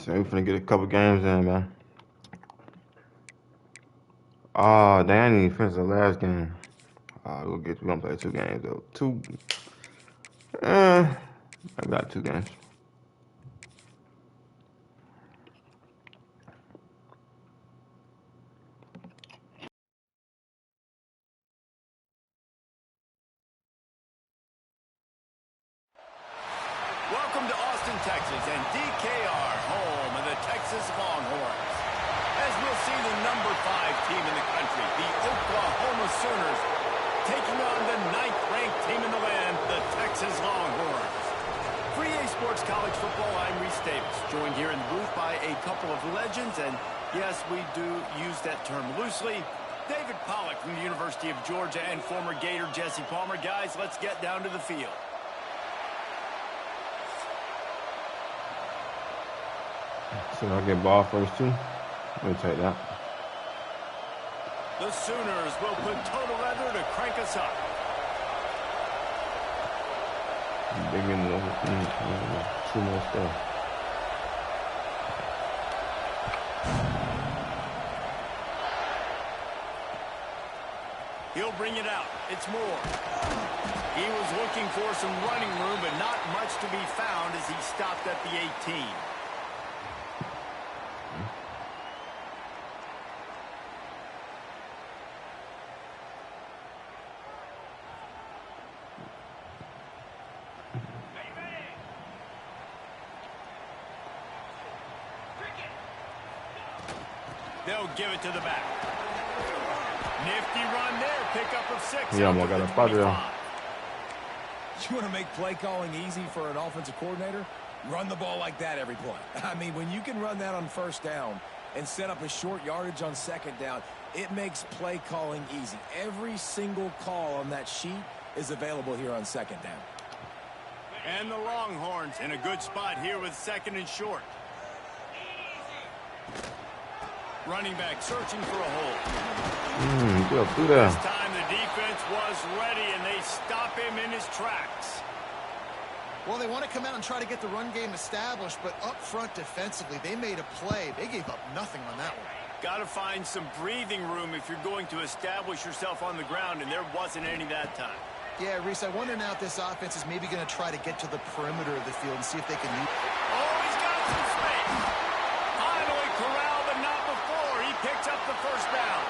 So we finna get a couple games in, man. Oh, dang, I need to finish the last game. We're gonna play 2 games though. I got 2 games. Welcome to Austin, Texas, and DKR, home of the Texas Longhorns. As we'll see the number 5 team in the country, the Oklahoma Sooners, taking on the 9th-ranked team in the land, the Texas Longhorns. For EA Sports College Football, I'm Reese Davis, joined here in the booth by a couple of legends, and yes, we do use that term loosely. David Pollack from the University of Georgia and former Gator Jesse Palmer. Guys, let's get down to the field. So I get ball first too. We'll take that. The Sooners will put total leather to crank us up. Big in 2 more stuff. He'll bring it out. It's Moore. He was looking for some running room, but not much to be found as he stopped at the 18. They'll give it to the back. Nifty run there. Pickup of 6. Yeah, I'm gonna spot there. You want to make play calling easy for an offensive coordinator? Run the ball like that every play. I mean, when you can run that on first down and set up a short yardage on second down, it makes play calling easy. Every single call on that sheet is available here on second down. And the Longhorns in a good spot here with 2nd and short. Running back searching for a hole. Go through there. This time the defense was ready, and they stop him in his tracks. Well, they want to come out and try to get the run game established, but up front defensively, they made a play. They gave up nothing on that one. Got to find some breathing room if you're going to establish yourself on the ground, and there wasn't any that time. Yeah, Reese, I wonder now if this offense is maybe going to try to get to the perimeter of the field and see if they can use. Oh, he's got some space. Finally corralled, but not before. He picks up the first down.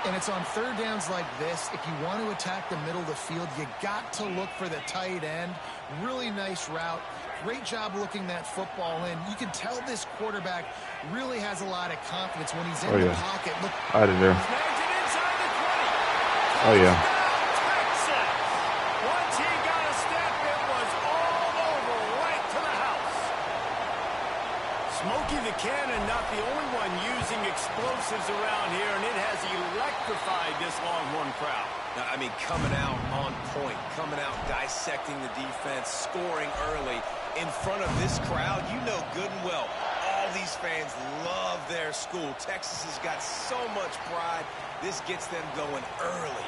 And it's on third downs like this. If you want to attack the middle of the field, you got to look for the tight end. Really nice route. Great job looking that football in. You can tell this quarterback really has a lot of confidence when he's in the pocket. Look out of there. Snags it inside the 20. Oh, yeah. Texas. Once he got a step, it was all over right to the house. Smokey the Cannon, not the only one using explosives around here, and it has electrified this Longhorn crowd. Now, I mean, coming out on point, coming out dissecting the defense, scoring early in front of this crowd. You know good and well, all these fans love their school. Texas has got so much pride. This gets them going early.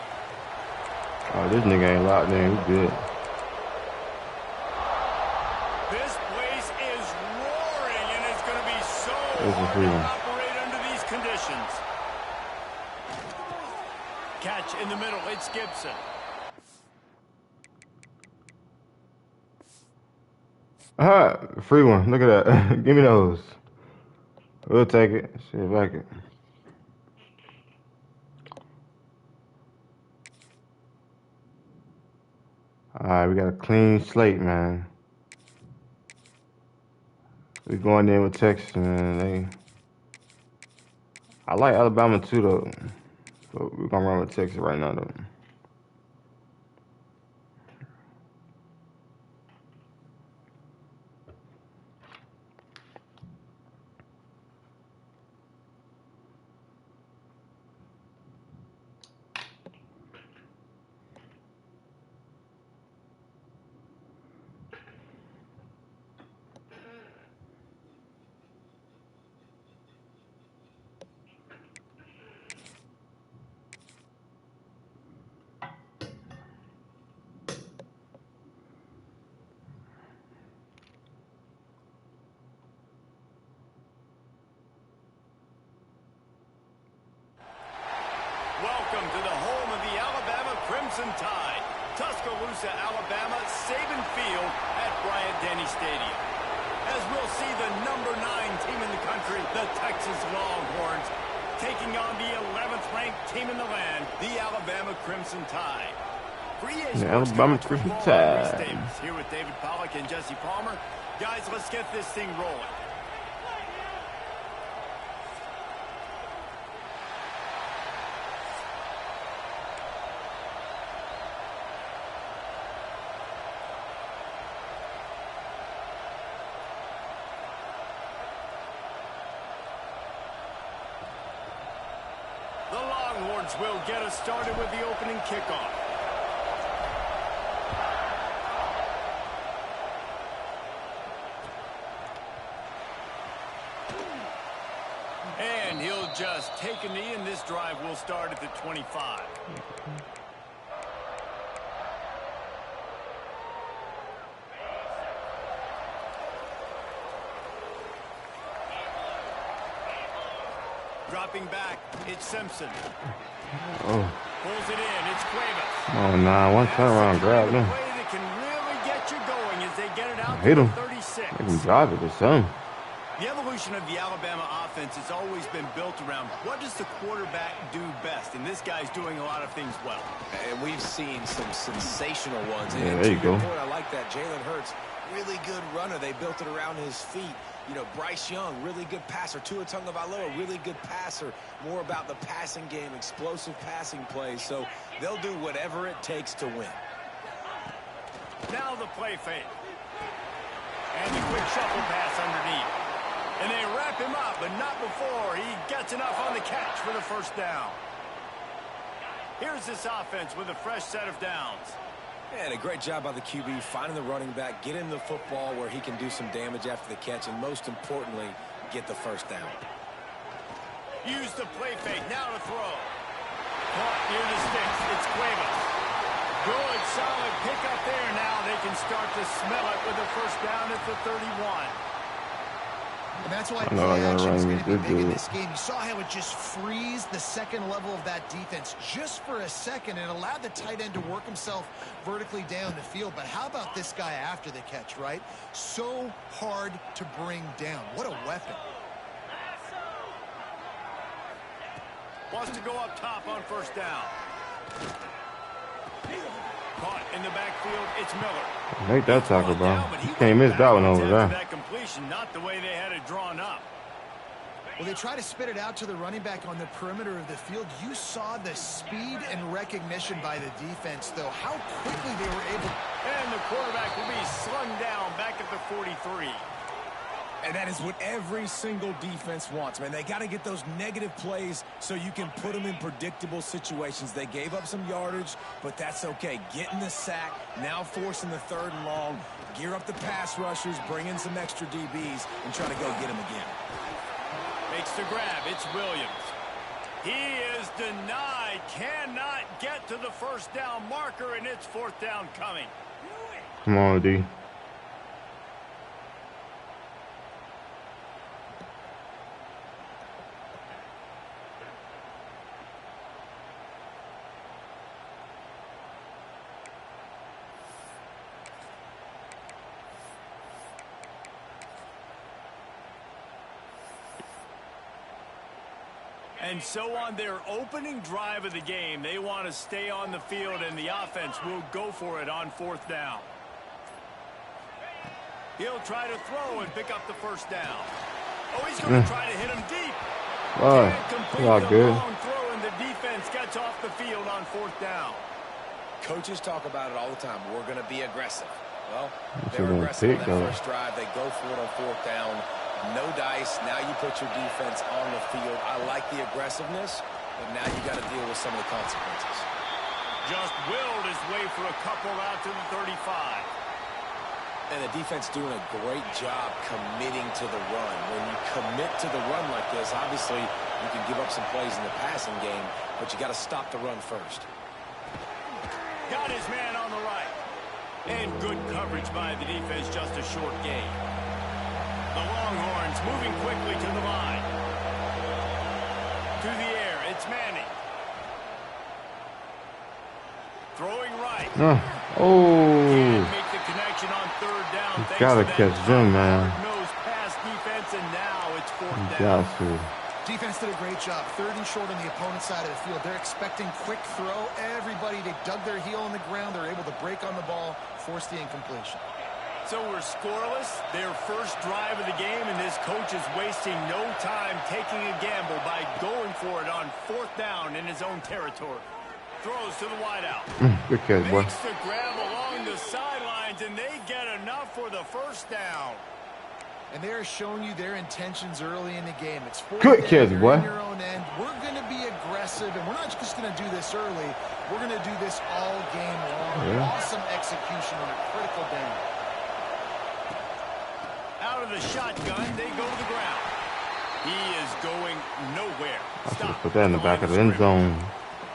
Oh, this nigga ain't locked in. He's good. This place is roaring, and it's going to be so hard to operate under these conditions. Catch in the middle. It's Gibson. Free one. Look at that. Give me those. We'll take it. See if I can. All right, we got a clean slate, man. We going in with Texas, man. I like Alabama too, though. But we're gonna run with Texas right now, though. Crimson Tide. Tuscaloosa, Alabama, Saban Field at Bryant-Denny Stadium. As we'll see the number 9 team in the country, the Texas Longhorns, taking on the 11th ranked team in the land, the Alabama Crimson Tide. The Alabama Crimson Tide. Here with David Pollack and Jesse Palmer. Guys, let's get this thing rolling. The Longhorns will get us started with the opening kickoff. And he'll just take a knee, and this drive will start at the 25. Dropping back, it's Simpson. Oh. Pulls it in, it's Cuevas. Oh, nah. One turnaround grab them. Play that can really get you going as they get it out Hit to him. 36. They can drive it or something. The evolution of the Alabama offense has always been built around what does the quarterback do best, and this guy's doing a lot of things well. And we've seen some sensational ones. Yeah, and there you to your go. point, I like that. Jalen Hurts, really good runner. They built it around his feet. You know, Bryce Young, really good passer. Tua Tagovailoa, really good passer. More about the passing game, explosive passing plays. So they'll do whatever it takes to win. Now the play fake. And the quick shuffle pass underneath. And they wrap him up, but not before he gets enough on the catch for the first down. Here's this offense with a fresh set of downs. And a great job by the QB finding the running back, get him the football where he can do some damage after the catch, and most importantly, get the first down. Use the play fake, now to throw. Caught near the sticks, it's Cuevas. Good, solid pickup there. Now they can start to smell it with a first down at the 31. And that's why I know I play gotta action is run going to be this big in dude. this game. You saw how it just frees the second level of that defense just for a second and allowed the tight end to work himself vertically down the field. But how about this guy after the catch, right? So hard to bring down. What a weapon. Wants to go up top on first down. Caught in the backfield, it's Miller. Make that tackle, bro. You can't miss that one over there. That completion, not the way they had it drawn up. Well, they try to spit it out to the running back on the perimeter of the field. You saw the speed and recognition by the defense, though. How quickly they were able. And the quarterback will be slung down back at the 43. And that is what every single defense wants, man. They got to get those negative plays so you can put them in predictable situations. They gave up some yardage, but that's okay. Getting the sack, now forcing the 3rd and long, gear up the pass rushers, bring in some extra DBs, and try to go get them again. Makes the grab. It's Williams. He is denied. Cannot get to the first down marker, and it's 4th down coming. Come on, D. And so on their opening drive of the game, they want to stay on the field, and the offense will go for it on 4th down. He'll try to throw and pick up the first down. Oh, he's going to try to hit him deep. Oh, all good. Long throw, and the defense gets off the field on 4th down. Coaches talk about it all the time. We're going to be aggressive. Well, That's they were a aggressive pick, on that though. first drive. They go for it on 4th down. No dice. Now you put your defense on the field. I like the aggressiveness, but now you got to deal with some of the consequences. Just willed his way for a couple out to the 35. And the defense doing a great job committing to the run. When you commit to the run like this, obviously you can give up some plays in the passing game, but you got to stop the run first. Got his man on the right. And good coverage by the defense, just a short gain. The Longhorns moving quickly to the line. To the air, it's Manning. Throwing right. Oh. Can't make the connection on third down. You Thanks gotta to that catch them, man. nose pass defense, and now it's fourth You down. got to. Defense did a great job. 3rd and short on the opponent's side of the field. They're expecting quick throw. Everybody, they dug their heel on the ground. They're able to break on the ball, force the incompletion. So we're scoreless. Their first drive of the game, and this coach is wasting no time taking a gamble by going for it on 4th down in his own territory. Throws to the wideout. Good catch, boy. Makes the grab along the sidelines, and they get enough for the first down. And they are showing you their intentions early in the game. It's Good catch, boy. On your own end. We're going to be aggressive, and we're not just going to do this early. We're going to do this all game long. Yeah. Awesome execution on a critical down. Out of the shotgun, they go to the ground. He is going nowhere. Stop. Put that in the back of the end zone.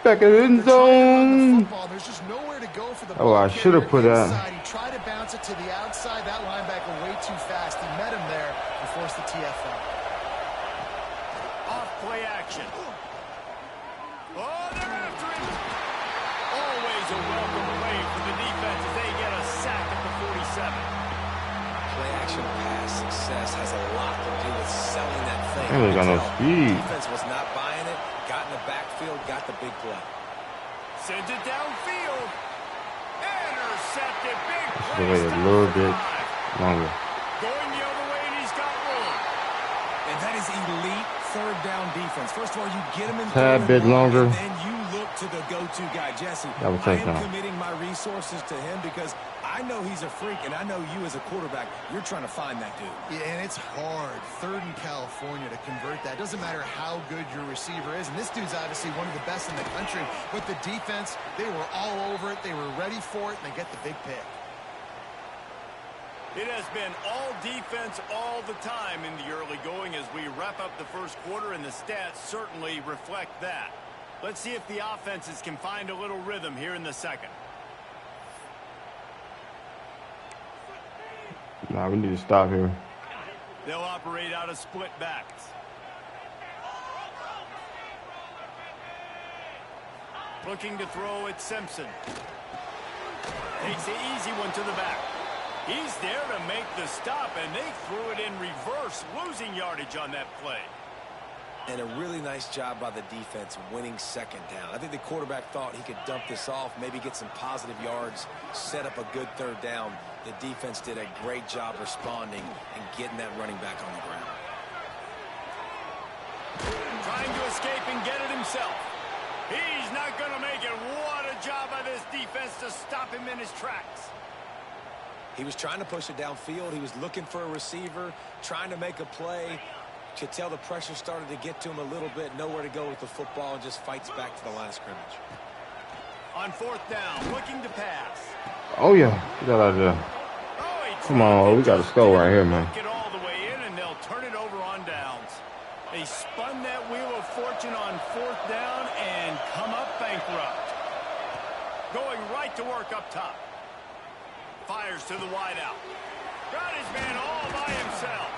Back of the end zone. There's just nowhere to go for the Oh, I should have put that. He tried to bounce it to the outside. That linebacker way too fast. He met him there and forced the TFL. Off play action. Oh, they're after him. Always a welcome play for the defense as they get a sack at the 47. Play action pass success has a lot to do with selling that thing. They really got no speed. Defense was not buying it. Got in the backfield, got the big play. Sends it downfield. Intercepted. Big play. Just wait a little bit longer. Going the other way, and he's got room. And that is elite 3rd down defense. First of all, you get him in Tad bit longer. and then you look to the go-to guy, Jesse. That was I am touchdown. committing my resources to him because I know he's a freak, and I know you as a quarterback, you're trying to find that dude. Yeah, and it's hard, 3rd in California, to convert that. Doesn't matter how good your receiver is, and this dude's obviously one of the best in the country, but the defense, they were all over it, they were ready for it, and they get the big pick. It has been all defense all the time in the early going as we wrap up the first quarter, and the stats certainly reflect that. Let's see if the offenses can find a little rhythm here in the second. Nah, we need to stop here. They'll operate out of split backs. Looking to throw at Simpson. Takes the easy one to the back. He's there to make the stop, and they threw it in reverse, losing yardage on that play. And a really nice job by the defense winning 2nd down. I think the quarterback thought he could dump this off, maybe get some positive yards, set up a good 3rd down. The defense did a great job responding and getting that running back on the ground. Trying to escape and get it himself. He's not going to make it. What a job by this defense to stop him in his tracks. He was trying to push it downfield. He was looking for a receiver, trying to make a play. Could tell the pressure started to get to him a little bit. Nowhere to go with the football, and just fights back to the line of scrimmage. On 4th down, looking to pass. Oh, yeah. Get that out of there. Come on, we got to score right here, man. Get all the way in, and they'll turn it over on downs. They spun that wheel of fortune on 4th down and come up bankrupt. Going right to work up top. Fires to the wideout. Got his man all by himself.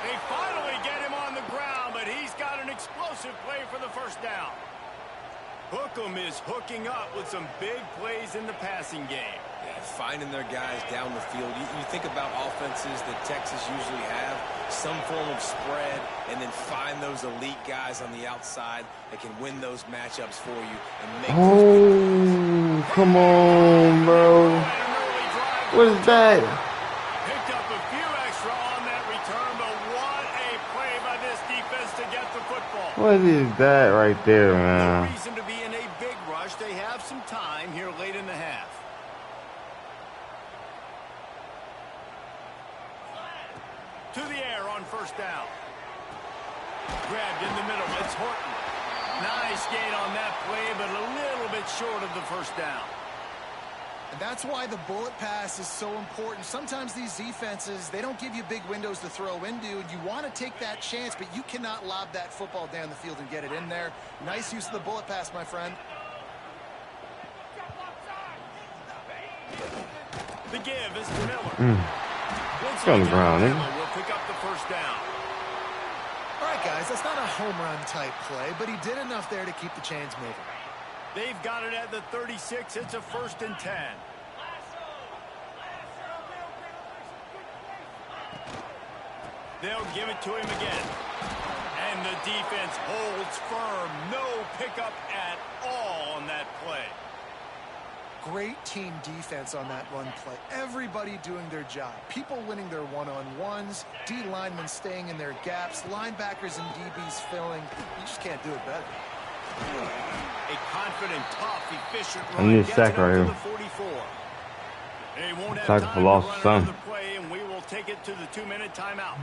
They finally get him on the ground, but he's got an explosive play for the 1st down. Hookem is hooking up with some big plays in the passing game. Yeah, finding their guys down the field. You think about offenses that Texas usually have, some form of spread, and then find those elite guys on the outside that can win those matchups for you and make Oh, come on, bro. What is that? Picked up a few extra on that return, but what a play by this defense to get the football. What is that right there, No man? reason to be in a big rush. They have some time here late in the half. To the air on 1st down. Grabbed in the middle. It's Horton. Nice gain on that play, but a little bit short of the 1st down. And that's why the bullet pass is so important. Sometimes these defenses, they don't give you big windows to throw into, and you want to take that chance, but you cannot lob that football down the field and get it in there. Nice use of the bullet pass, my friend. The give is to Miller. It's on the ground, eh? Will pick up the 1st down. All right, guys, that's not a home run type play, but he did enough there to keep the chains moving. They've got it at the 36. It's a 1st and 10. They'll give it to him again. And the defense holds firm. No pickup at all on that play. Great team defense on that run play. Everybody doing their job. People winning their one-on-ones. D linemen staying in their gaps. Linebackers and DBs filling. You just can't do it better. A confident, tough, efficient I run need a gets sack it up right to here. the 44. They won't have Tackle time for to loss, run son. another play, and we will take it to the 2-minute timeout.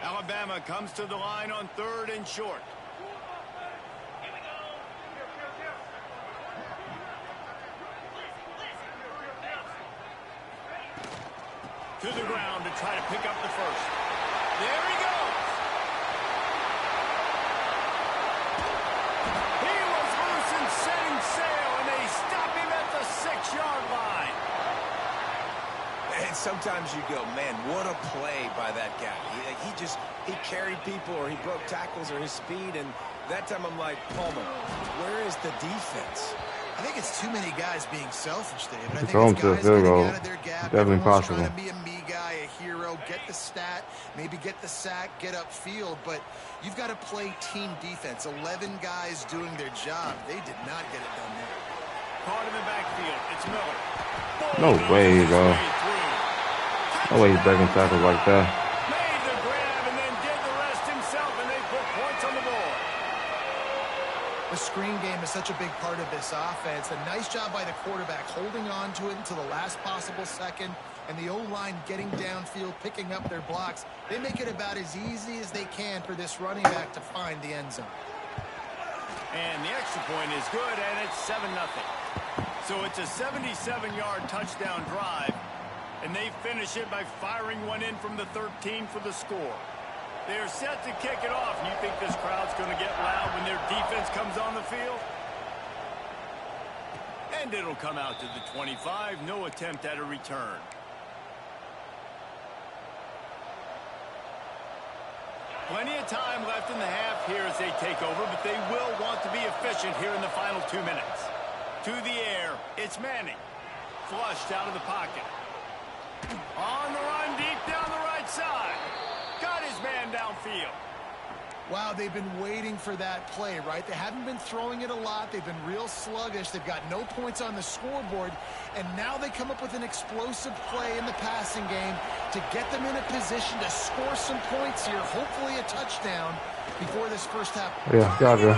Alabama comes to the line on 3rd and short. To the ground to try to pick up the first. There he goes. He was loose and setting sail, and they stop him at the 6-yard line. And sometimes you go, man, what a play by that guy. He carried people, or he broke tackles, or his speed, and that time I'm like, Palmer, where is the defense? I think it's too many guys being selfish, David. I think Throw him it's to a guys field getting goal. out of their gap. Definitely Everyone's possible. trying to be a me guy, a hero, get the stat, maybe get the sack, get upfield. But you've got to play team defense. 11 guys doing their job. They did not get it done there. Caught in the backfield. It's Miller. No way, bro. No way he's breaking Touchdown! tackles like that. Made the grab and then did the rest himself, and they put points on the board. The screen game is such a big part of this offense. A nice job by the quarterback holding on to it until the last possible second, and the O-line getting downfield, picking up their blocks. They make it about as easy as they can for this running back to find the end zone. And the extra point is good, and it's 7-0. So it's a 77-yard touchdown drive, and they finish it by firing one in from the 13 for the score. They're set to kick it off. You think this crowd's going to get loud when their defense comes on the field? And it'll come out to the 25. No attempt at a return. Plenty of time left in the half here as they take over, but they will want to be efficient here in the final 2 minutes. To the air, it's Manning. Flushed out of the pocket. On the run, deep down the right side. Got his man downfield. Wow, they've been waiting for that play, right? They haven't been throwing it a lot. They've been real sluggish. They've got no points on the scoreboard. And now they come up with an explosive play in the passing game to get them in a position to score some points here, hopefully a touchdown before this first half. Yeah, gotcha.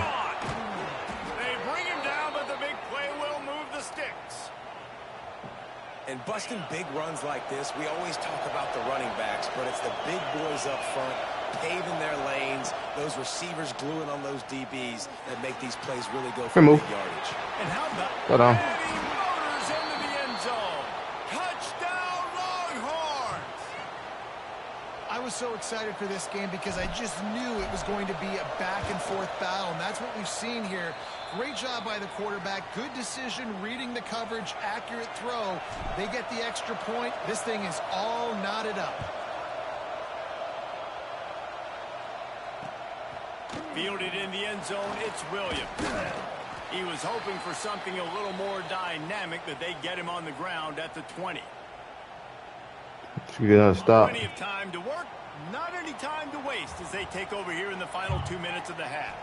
They bring him down, but the big play will move the sticks. And busting big runs like this, we always talk about the running backs, but it's the big boys up front, paving their lanes, those receivers gluing on those DBs that make these plays really go for big yardage. And how about Hold on. Natty motors into the end zone. Touchdown, Longhorns! I was so excited for this game because I just knew it was going to be a back-and-forth battle, and that's what we've seen here. Great job by the quarterback. Good decision, reading the coverage, accurate throw. They get the extra point. This thing is all knotted up. Fielded in the end zone, it's Williams. He was hoping for something a little more dynamic, but they get him on the ground at the 20. Should get another stop. Plenty of time to work, not any time to waste as they take over here in the final 2 minutes of the half.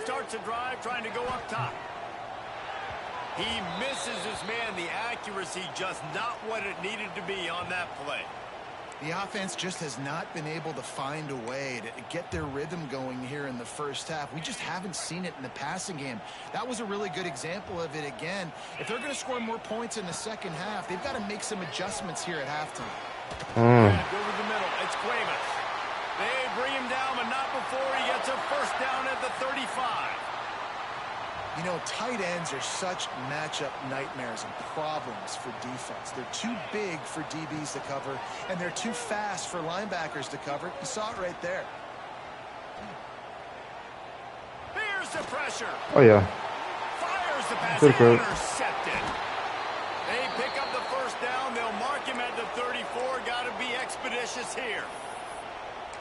Starts a drive trying to go up top. He misses his man. The accuracy just not what it needed to be on that play. The offense just has not been able to find a way to get their rhythm going here in the first half. We just haven't seen it in the passing game. That was a really good example of it again. If they're going to score more points in the second half, they've got to make some adjustments here at halftime. Back over the middle. It's Cuevas. They bring him down, but not before he gets a first down at the 35. You know, tight ends are such matchup nightmares and problems for defense. They're too big for DBs to cover, and they're too fast for linebackers to cover. You saw it right there. Here's the pressure. Oh, yeah. Fires the pass. Good throw. Intercepted. They pick up the first down. They'll mark him at the 34. Got to be expeditious here.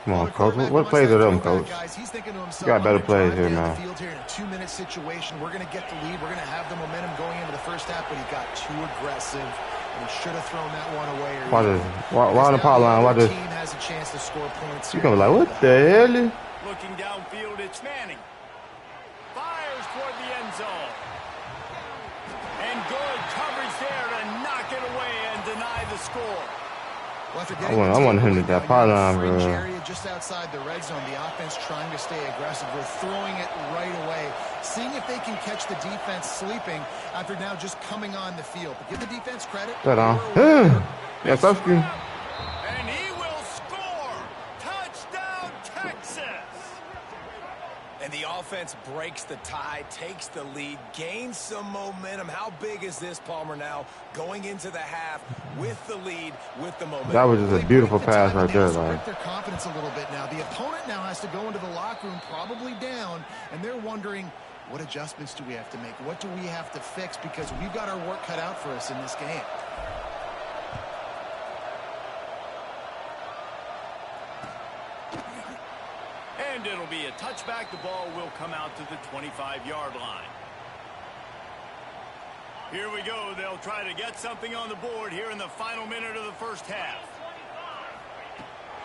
Come Well, on, the coach. quarterback What wants plays that are them, throwback, coach? guys. He's thinking to You himself, got I'm better going to plays drive here, down the man. field here in a 2-minute situation. We're going to get the lead. We're going to have the momentum going into the first half, but he got too aggressive, and he should have thrown that one away. Watch this. Why on the power line? Watch this. Team has a chance to score points You here. gonna be like, what the hell? Looking downfield, it's Manning. Fires toward the end zone. And good coverage there to knock it away and deny the score. Well, I want him to that power line, bro. Area just outside the red zone. The offense trying to stay aggressive. We're throwing it right away, seeing if they can catch the defense sleeping after now just coming on the field. But give the defense credit. That on. Yes, that's good. And he will score. Touchdown, Texas. And the offense breaks the tie, takes the lead, gains some momentum. How big is this, Palmer, now going into the half with the lead, with the momentum? That was just a beautiful pass right there, break like. their confidence a little bit now. The opponent now has to go into the locker room probably down, and they're wondering, what adjustments do we have to make? What do we have to fix? Because we've got our work cut out for us in this game. And it'll be a touchback. The ball will come out to the 25-yard line. Here we go. They'll try to get something on the board here in the final minute of the first half.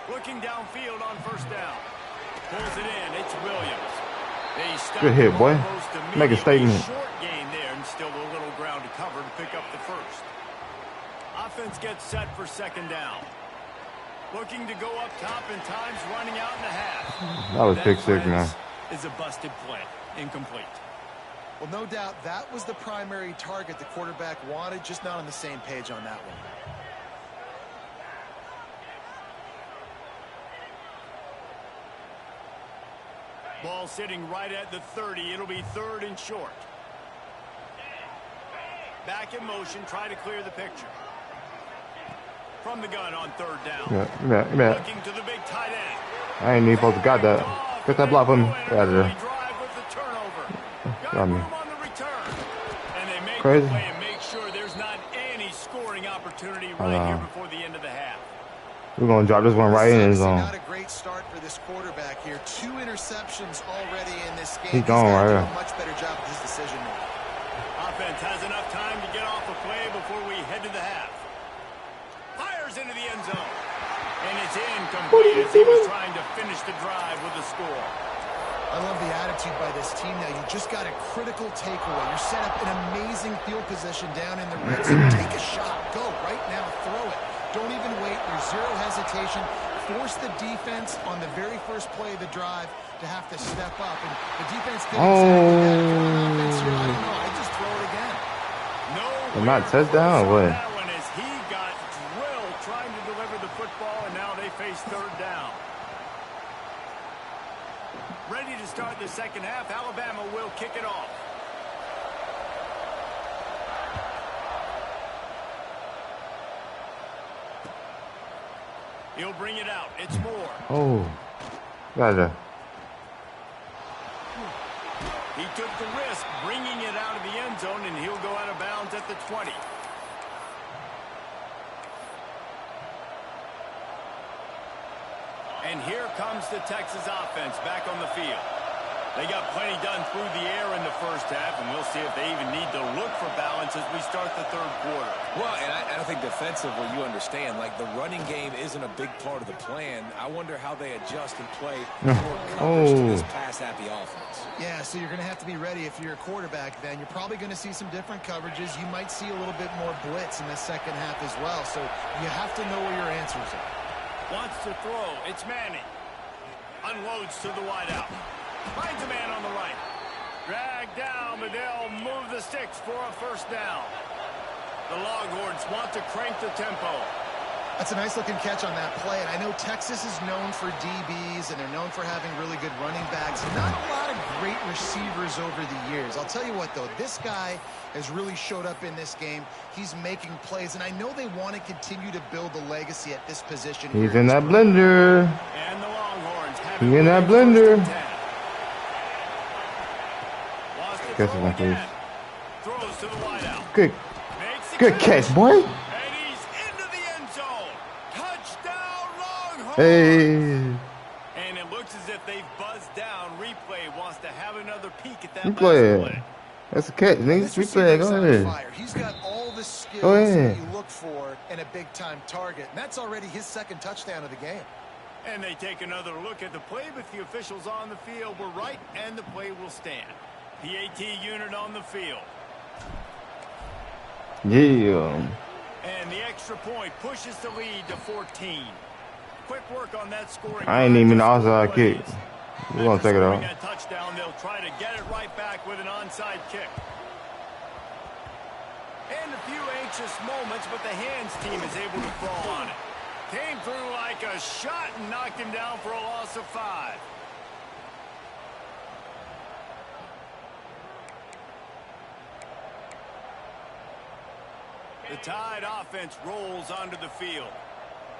Looking downfield on first down. Pulls it in. It's Williams. Good hit, boy. Make a statement. Short gain there and still a little ground to cover to pick up the first. Offense gets set for second down. Looking to go up top and times running out in the half. That was pick six, man. Is a busted play. Incomplete. Well, no doubt that was the primary target the quarterback wanted, just not on the same page on that one. Ball sitting right at the 30. It'll be third and short. Back in motion. Try to clear the picture. From the gun on third down. Yeah. Looking to the big tight end. I ain't even supposed to got that. Get that block from me. Get out of there. Drive with the turnover. Got me. Room on the return. And they make Crazy. the play and make sure there's not any scoring opportunity right here before the end of the half. We're gonna drop this one right in his zone. Not a great start for this quarterback here. 2 interceptions already in this game. He's gone right here. A much better job with his decision making. Offense has enough time to get off a play before we head to the half. Fires into the end zone. And it's incomplete as he was trying to finish the drive with a score. I love the attitude by this team now. You just got a critical takeaway. You're set up in amazing field position down in the red zone. Take a shot. Go right now. Throw it. Don't even wait. There's zero hesitation. Force the defense on the very first play of the drive to have to step up. And the defense did exactly that. If you're on offense here, I don't know. I just throw it again. No. Not touchdown, what? That one as he got drilled trying to deliver the football, and now they face third down. Ready to start the second half. Alabama will kick it off. He'll bring it out. It's Moore. Oh. Gotcha. He took the risk bringing it out of the end zone, and he'll go out of bounds at the 20. And here comes the Texas offense back on the field. They got plenty done through the air in the first half, and we'll see if they even need to look for balance as we start the third quarter. Well, and I think defensively, you understand, like the running game isn't a big part of the plan. I wonder how they adjust and play more coverage to this pass-happy offense. Yeah, so you're going to have to be ready if you're a quarterback then. You're probably going to see some different coverages. You might see a little bit more blitz in the second half as well. So you have to know where your answers are. Wants to throw. It's Manning. Unloads to the wideout. Finds a man on the right. Dragged down, but they'll move the sticks for a first down. The Longhorns want to crank the tempo. That's a nice-looking catch on that play. And I know Texas is known for DBs, and they're known for having really good running backs. Not a lot of great receivers over the years. I'll tell you what, though. This guy has really showed up in this game. He's making plays, and I know they want to continue to build a legacy at this position. He's in that blender. And the Longhorns have He's in that blender. Guess it's not please. Throws to the wideout. Good catch, boy. And he's into the end zone. Touchdown, Longhorns. Hey. if they've buzzed down. Replay wants to have another peek at that Replay. last play. That's a catch, nigga. Replay. Go ahead. He's got all the skills Go ahead. that you look for in a big-time target, and that's already his second touchdown of the game. And they take another look at the play, but the officials on the field were right, and the play will stand. PAT unit on the field. Yeah. And the extra point pushes the lead to 14. Quick work on that scoring. I ain't even outside kick. We're going to take it out. That touchdown, they'll try to get it right back with an onside kick. And a few anxious moments, but the hands team is able to fall on it. Came through like a shot and knocked him down for a loss of 5. The Tide offense rolls onto the field.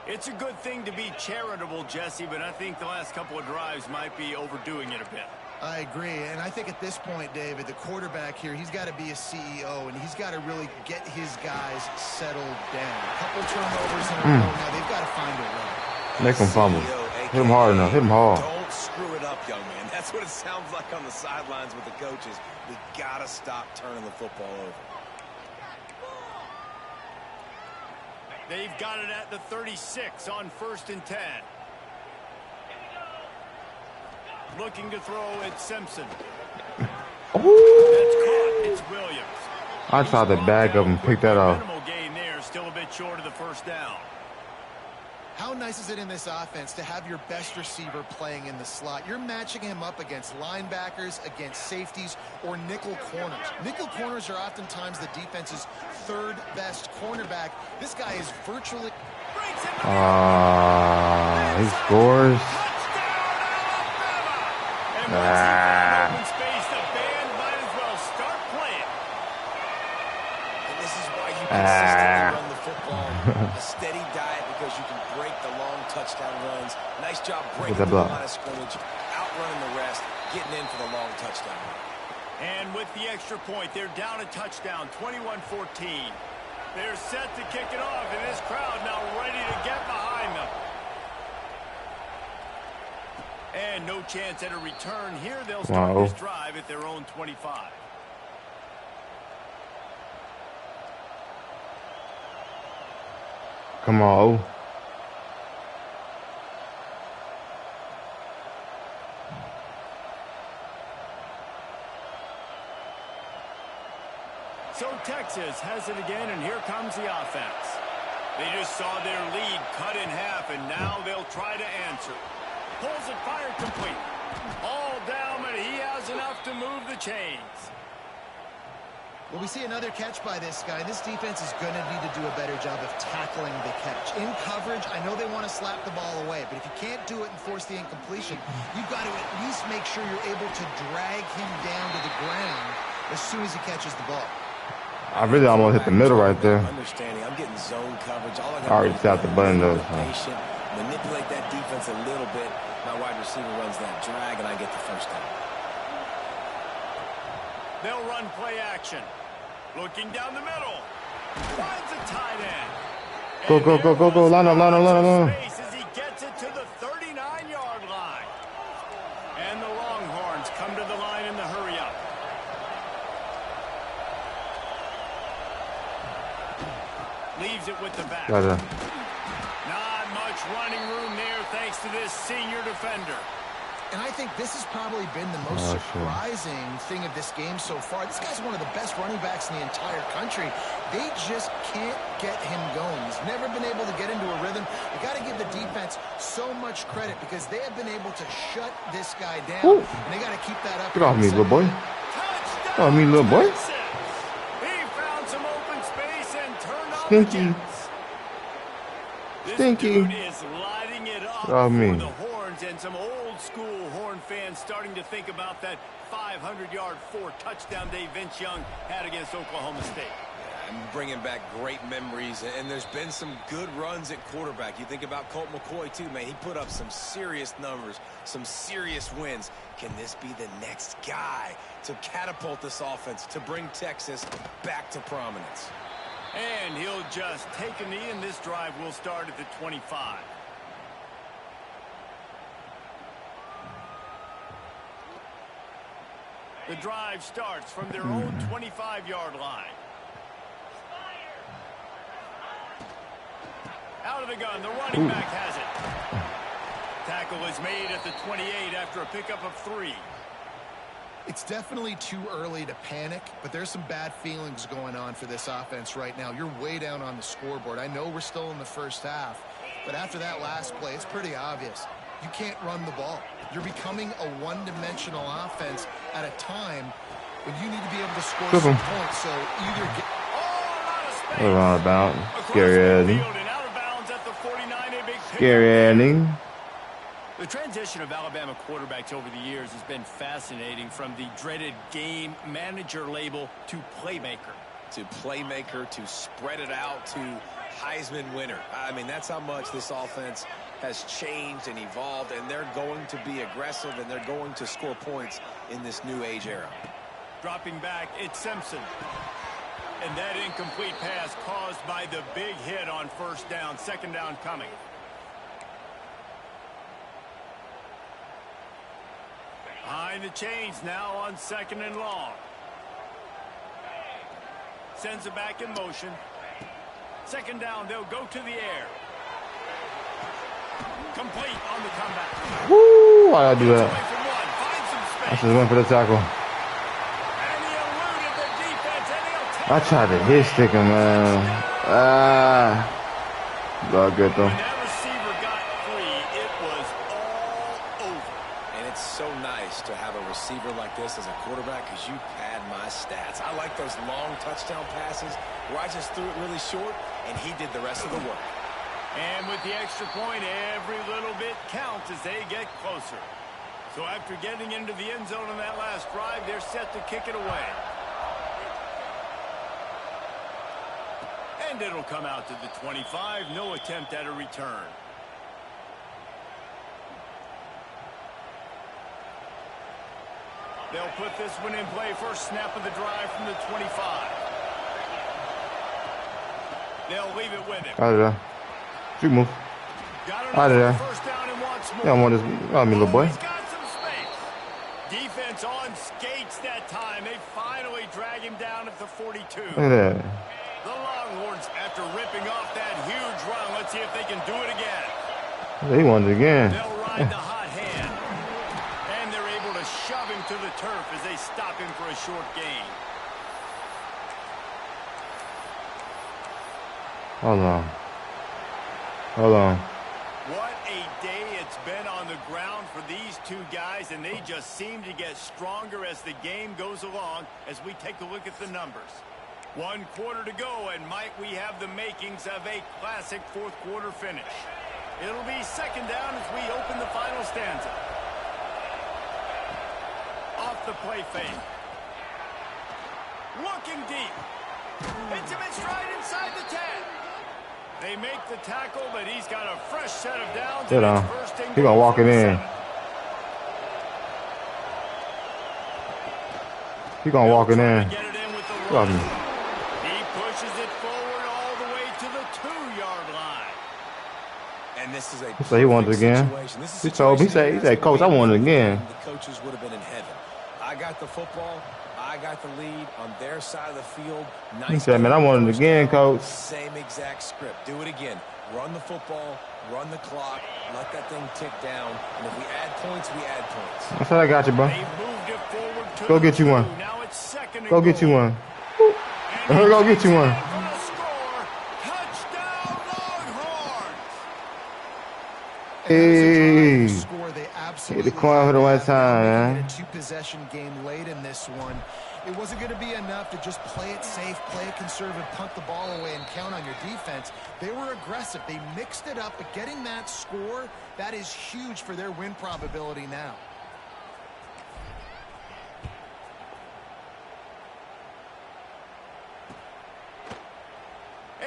It's a good thing to be charitable, Jesse, but I think the last couple of drives might be overdoing it a bit. I agree, and I think at this point, David, the quarterback here, he's got to be a CEO, and he's got to really get his guys settled down. A couple turnovers in a row now. They've got to find a way. Make him fumble. Hit him hard enough. Hit him hard. Don't screw it up, young man. That's what it sounds like on the sidelines with the coaches. We got to stop turning the football over. They've got it at the 36 on 1st and 10. Looking to throw at Simpson. Ooh. That's caught. It's Williams. I tried to bag up and pick that off. Minimal gain there, still a bit short of the first down. How nice is it in this offense to have your best receiver playing in the slot? You're matching him up against linebackers, against safeties, or nickel corners. Nickel corners are oftentimes the defense's third best cornerback. This guy is virtually... He scores. Open space, the band might as well start playing. And this is why you consistently run the football. A steady diet because you can break the long touchdown runs. Nice job breaking the line of scrimmage, outrunning the rest, getting in for the long touchdown. And with the extra point, they're down a touchdown, 21-14. They're set to kick it off, and this crowd now ready to get behind them. And no chance at a return here. They'll start this drive at their own 25. Come on. So Texas has it again, and here comes the offense. They just saw their lead cut in half, and now they'll try to answer. Pulls it, fired complete. All down, but he has enough to move the chains. Well, we see another catch by this guy. This defense is going to need to do a better job of tackling the catch. In coverage, I know they want to slap the ball away, but if you can't do it and force the incompletion, you've got to at least make sure you're able to drag him down to the ground as soon as he catches the ball. I really almost hit the middle right there. Understanding, I'm getting zone coverage. All I already tapped the button though. Patient, manipulate that defense a little bit. My wide receiver runs that drag, and I get the first down. They'll run play action. Looking down the middle. Finds a tight end. Go, go, go, go, go. Line up, line up, line up, line up. As he gets it to the 39-yard line. And the Longhorns come to the line in the hurry up. Leaves it with the back. Gotcha. Not much running room there thanks to this senior defender. And I think this has probably been the most surprising thing of this game so far. This guy's one of the best running backs in the entire country. They just can't get him going. He's never been able to get into a rhythm. You got to give the defense so much credit because they have been able to shut this guy down. Ooh. And they got to keep that up. Get off me, little boy. Get off me, little boy. He found some open space and turned off Stinky. Stinky. This dude is lighting it up for the Horns, and some old school Horn fans starting to think about that 500-yard 4-touchdown day Vince Young had against Oklahoma State. I'm bringing back great memories, and there's been some good runs at quarterback. You think about Colt McCoy, too, man. He put up some serious numbers, some serious wins. Can this be the next guy to catapult this offense, to bring Texas back to prominence? And he'll just take a knee, and this drive will start at the 25. The drive starts from their own 25-yard line. Out of the gun, the running back has it. Tackle is made at the 28 after a pickup of 3. It's definitely too early to panic, but there's some bad feelings going on for this offense right now. You're way down on the scoreboard. I know we're still in the first half, but after that last play, it's pretty obvious. You can't run the ball. You're becoming a one-dimensional offense at a time when you need to be able to score some points. So either get... Out of bounds. Scary ass. Scary ass. The transition of Alabama quarterbacks over the years has been fascinating, from the dreaded game manager label to playmaker. To spread it out to Heisman winner. I mean, that's how much this offense has changed and evolved, and they're going to be aggressive, and they're going to score points in this new age era. Dropping back, it's Simpson. And that incomplete pass caused by the big hit on first down. Second down coming. Behind the chains now on 2nd and long. Sends it back in motion. Second down, they'll go to the air. Complete on the comeback. Woo! Why did I do that? I should have went for the tackle. And he eluded the defense, and he'll take I tried to hit stick him, man. Good though. When that receiver got free, it was all over. And it's so nice to have a receiver like this as a quarterback, because you pad my stats. I like those long touchdown passes where I just threw it really short, and he did the rest of the work. And with the extra point, every little bit counts as they get closer. So after getting into the end zone on that last drive, they're set to kick it away. And it'll come out to the 25. No attempt at a return. They'll put this one in play. First snap of the drive from the 25. They'll leave it with him. Out of there. You move. Out of there. Yeah, I want this. Got me, little boy. He's got some space. Defense on skates that time. They finally drag him down at the 42. Look at that. The Longhorns, after ripping off that huge run, let's see if they can do it again. He wanted it again. They'll ride the hot hand. And they're able to shove him to the turf as they stop him for a short gain. Hold on. Hold on. What a day it's been on the ground for these two guys, and they just seem to get stronger as the game goes along as we take a look at the numbers. 1 quarter to go, and might we have the makings of a classic fourth quarter finish. It'll be second down as we open the final stanza. Off the play fake. Looking deep. Hits him in stride inside the 10. They make the tackle, but he's got a fresh set of downs. You know, he's going to walk it in. He's going to walk it in. Love me. He pushes it forward all the way to the 2-yard line. And this is a so he wanted it again. He told me, he said, Coach, I want it again. The coaches would have been in heaven. I got the football. I got the lead on their side of the field. Nice. He said, man, I want it again, Coach. Same exact script. Do it again. Run the football, run the clock, let that thing tick down. And if we add points, we add points. I said I got you, bro. Go get you one. Go get you one. Go get you one. Hey. Hit the corner for the one time, man. A two-possession game late in this one. It wasn't going to be enough to just play it safe, play it conservative, punt the ball away, and count on your defense. They were aggressive. They mixed it up, but getting that score, that is huge for their win probability now.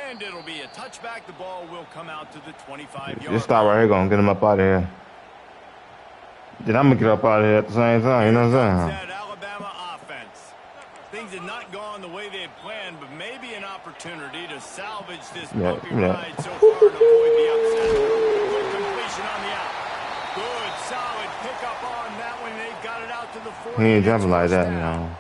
And it'll be a touchback. The ball will come out to the 25-yard line. Just stop right here. Gonna get him up out of here. Then I'm gonna get up out of here at the same time. You know what I'm saying? That Alabama offense. Things had not gone the way they had planned, but maybe an opportunity to salvage this bumpy ride so far and avoid the upset. Completion on the out. Good, solid pickup on that one. They got it out to the 40. He ain't jumping like that, no.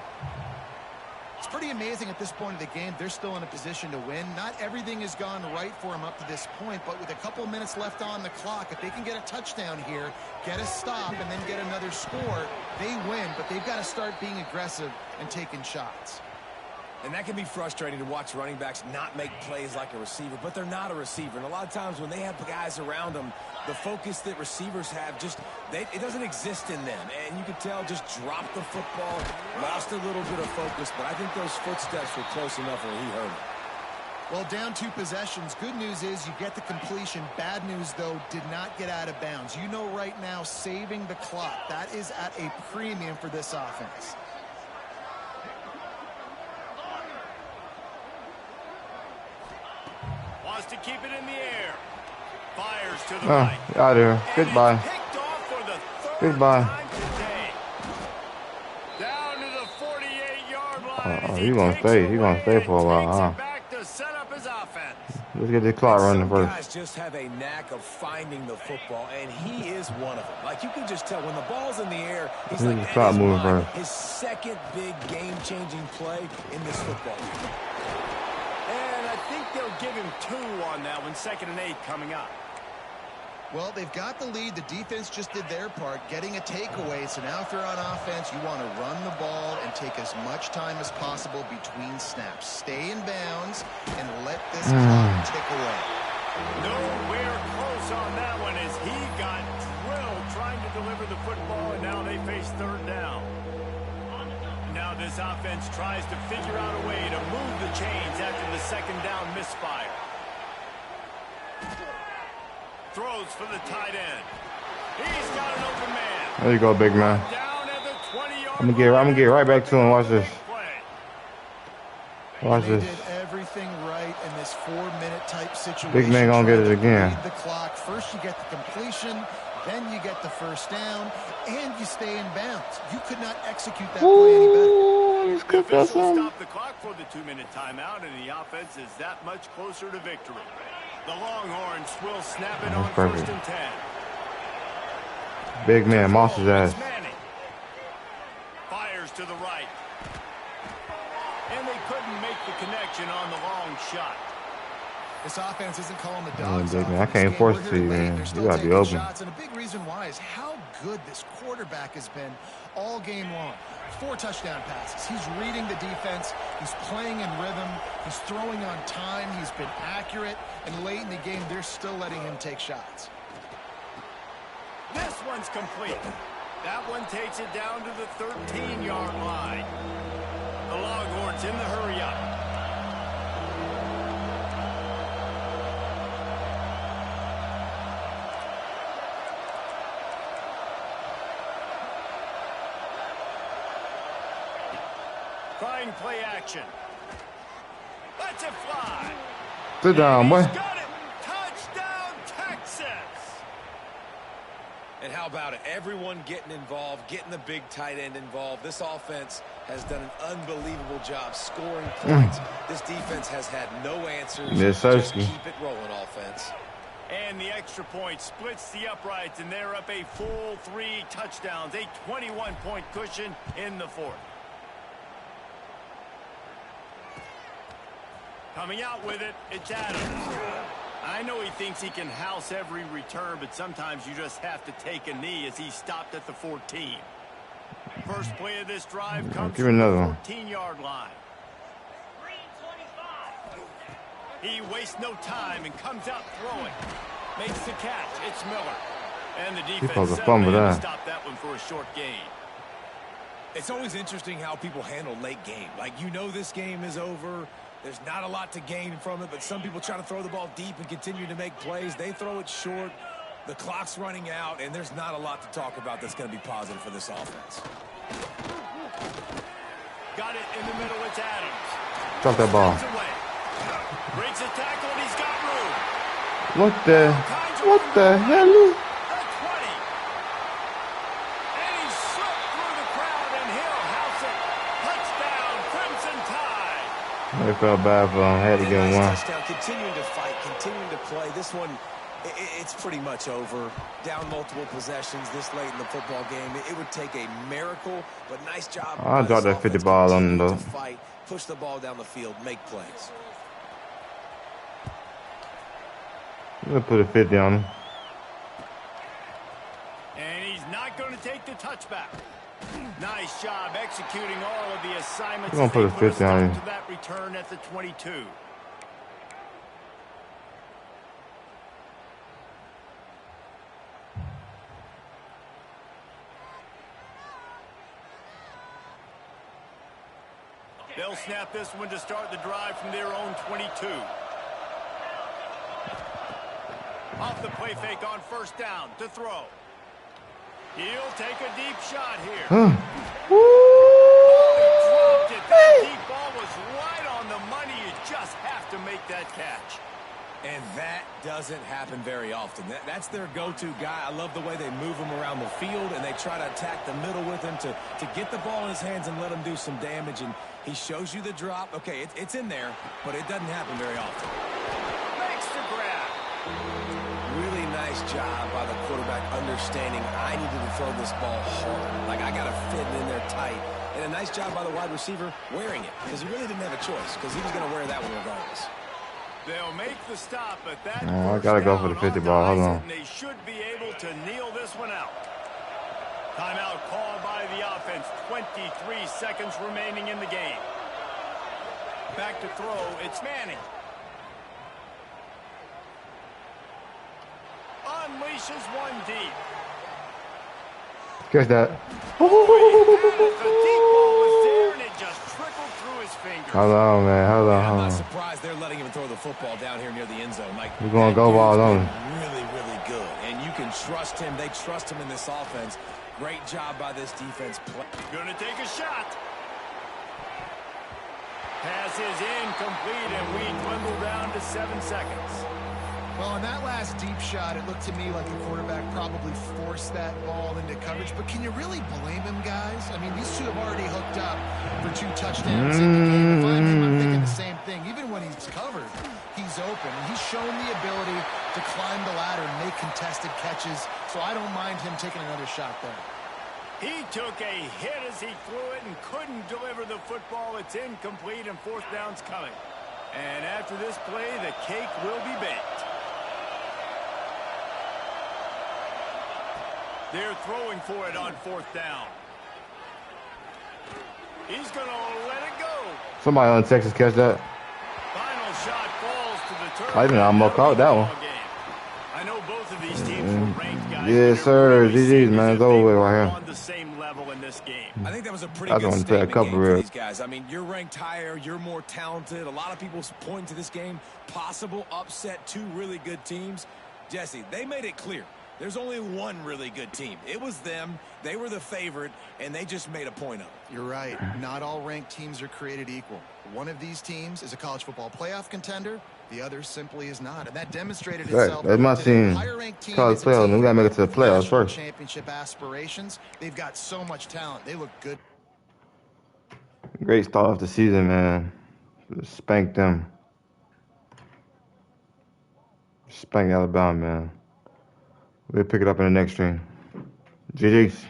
It's pretty amazing at this point of the game. They're still in a position to win. Not everything has gone right for them up to this point, but with a couple minutes left on the clock, if they can get a touchdown here, get a stop, and then get another score, they win. But they've got to start being aggressive and taking shots. And that can be frustrating to watch running backs not make plays like a receiver, but they're not a receiver. And a lot of times when they have guys around them, the focus that receivers have it doesn't exist in them. And you can tell just dropped the football, lost a little bit of focus, but I think those footsteps were close enough where he heard it. Well, down 2 possessions. Good news is you get the completion. Bad news, though, did not get out of bounds. You know right now, saving the clock, that is at a premium for this offense. Wants to keep it in the air. Fires to the right. Out of here. Goodbye. Goodbye. Down to the 48-yard line. Oh, he's gonna stay. He's gonna stay for a while, huh? Back to set up his offense. Let's get the clock running Some first. guys just have a knack of finding the football, and he is one of them. Like, you can just tell when the ball's in the air, he's like, The clock moving first. his second big game-changing play in this football game. And I think they'll give him 2 on that one. 2nd and 8 coming up. Well, they've got the lead. The defense just did their part, getting a takeaway. So now if you're on offense, you want to run the ball and take as much time as possible between snaps. Stay in bounds and let this clock tick away. Nowhere close on that one as he got drilled trying to deliver the football, and now they face 3rd down. Now this offense tries to figure out a way to move the chains after the 2nd down misfire. Throws for the tight end. He's got an open man. There you go, big man. Down at the 20-yard I'm gonna get right back to him. Watch this. Watch They this. did everything right in this 4-minute type situation. Big man gonna get it again. Lead the clock. First you get the completion, then you get the 1st down, and you stay in bounds. You could not execute that play any better. Let's get that some. Stop the clock for the 2-minute timeout, and the offense is that much closer to victory. The Longhorns will snap it on perfect. 1st and 10. Big man, Moss's ass. Manning fires to the right. And they couldn't make the connection on the long shot. This offense isn't calling the dogs big off man, I in this can't game. force We're it here to you, late. man. They're You still gotta be taking open. shots, and a big reason why is how good this quarterback has been all game long. 4 touchdown passes. He's reading the defense. He's playing in rhythm. He's throwing on time. He's been accurate. And late in the game, they're still letting him take shots. This one's complete. That one takes it down to the 13-yard line. The Longhorns in the hurry-up. Trying play action. Lets it fly. Sit down, boy. He's got it. Touchdown, Texas. And how about it? Everyone getting involved, getting the big tight end involved. This offense has done an unbelievable job scoring points. This defense has had no answers. Yes, Just Sirski. keep it rolling, offense. And the extra point splits the uprights, and they're up a full 3 touchdowns. A 21-point cushion in the 4th. Coming out with it, it's Adams. I know he thinks he can house every return, but sometimes you just have to take a knee as he stopped at the 14. First play of this drive comes Give me from another the one. 14-yard line. He wastes no time and comes out throwing. Makes the catch. It's Miller. And the defense supposed to settled fumble in to that. stop that one for a short gain. It's always interesting how people handle late game. Like, you know this game is over. There's not a lot to gain from it, but some people try to throw the ball deep and continue to make plays. They throw it short. The clock's running out, and there's not a lot to talk about that's going to be positive for this offense. Got it in the middle. It's Adams. Drop that ball. Steps away. Breaks a tackle, and he's got room. What the hell? A 20. And he slipped through the crowd, and he'll house it. Touchdown, Crimson Tide. I felt bad for him. Had to get him one. Touchdown, continuing to fight, continuing to play. This one It's pretty much over. Down multiple possessions this late in the football game. It would take a miracle, but nice job I by dropped this that 50 offense ball on him, continuing though. to fight, push the ball down the field, make plays. I'm going to put a 50 on him. And he's not going to take the touchback. Nice job executing all of the assignments. We're going to put a 50 on him. To that return at the 22. They'll snap this one to start the drive from their own 22. Off the play fake on first down to throw. He'll take a deep shot here. Woo! Dropped it. That deep ball was right on the money. You just have to make that catch. And that doesn't happen very often. That's their go-to guy. I love the way they move him around the field, and they try to attack the middle with him to get the ball in his hands and let him do some damage. And he shows you the drop. Okay, it's in there, but it doesn't happen very often. Makes the grab. Really nice job by the quarterback understanding I needed to throw this ball hard. Like, I got to fit it in there tight. And a nice job by the wide receiver wearing it, because he really didn't have a choice, because he was going to wear that one regardless. They'll make the stop, but that I gotta go for the 50 ball. Hold on. they should be able to kneel this one out. Timeout called by the offense. 23 seconds remaining in the game. Back to throw. It's Manning. Unleashes one deep. Catch that. The deep ball was there, and it just trickled through his fingers. Hold on, man. Hold on, I'm hold not on. surprised they're letting him throw the football down here near the end zone. Like, We're going to that go ball dude's on been him. really, really good. And you can trust him. They trust him in this offense. Great job by this defense. Gonna take a shot. Pass is incomplete, and we dwindle down to 7 seconds. Well, on that last deep shot, it looked to me like the quarterback probably forced that ball into coverage. But can you really blame him, guys? I mean, these two have already hooked up for 2 touchdowns in the game. If I'm him, I'm thinking the same thing. Even when he's covered, he's open. And he's shown the ability to climb the ladder and make contested catches. So I don't mind him taking another shot there. He took a hit as he threw it and couldn't deliver the football. It's incomplete, and 4th down's coming. And after this play, the cake will be baked. They're throwing for it on 4th down. He's going to let it go. Somebody on Texas catch that. Final shot falls to the turf. I didn't know I almost caught that one. I know both of these teams were ranked guys. Yes, sir. GG's, man. It's over with right here. On the same level in this game. I think that was a pretty I good was gonna take a statement couple game for reps. these guys. I mean, you're ranked higher, you're more talented. A lot of people point to this game, possible upset, 2 really good teams. Jesse, they made it clear. There's only one really good team. It was them. They were the favorite, and they just made a point of it. You're right. Not all ranked teams are created equal. One of these teams is a college football playoff contender. The other simply is not. And that demonstrated itself. That's my team. College playoffs. We got to make it to the playoffs first. Championship aspirations. They've got so much talent. They look good. Great start off the season, man. Spanked them. Spanked Alabama, man. We'll pick it up in the next stream. GG's.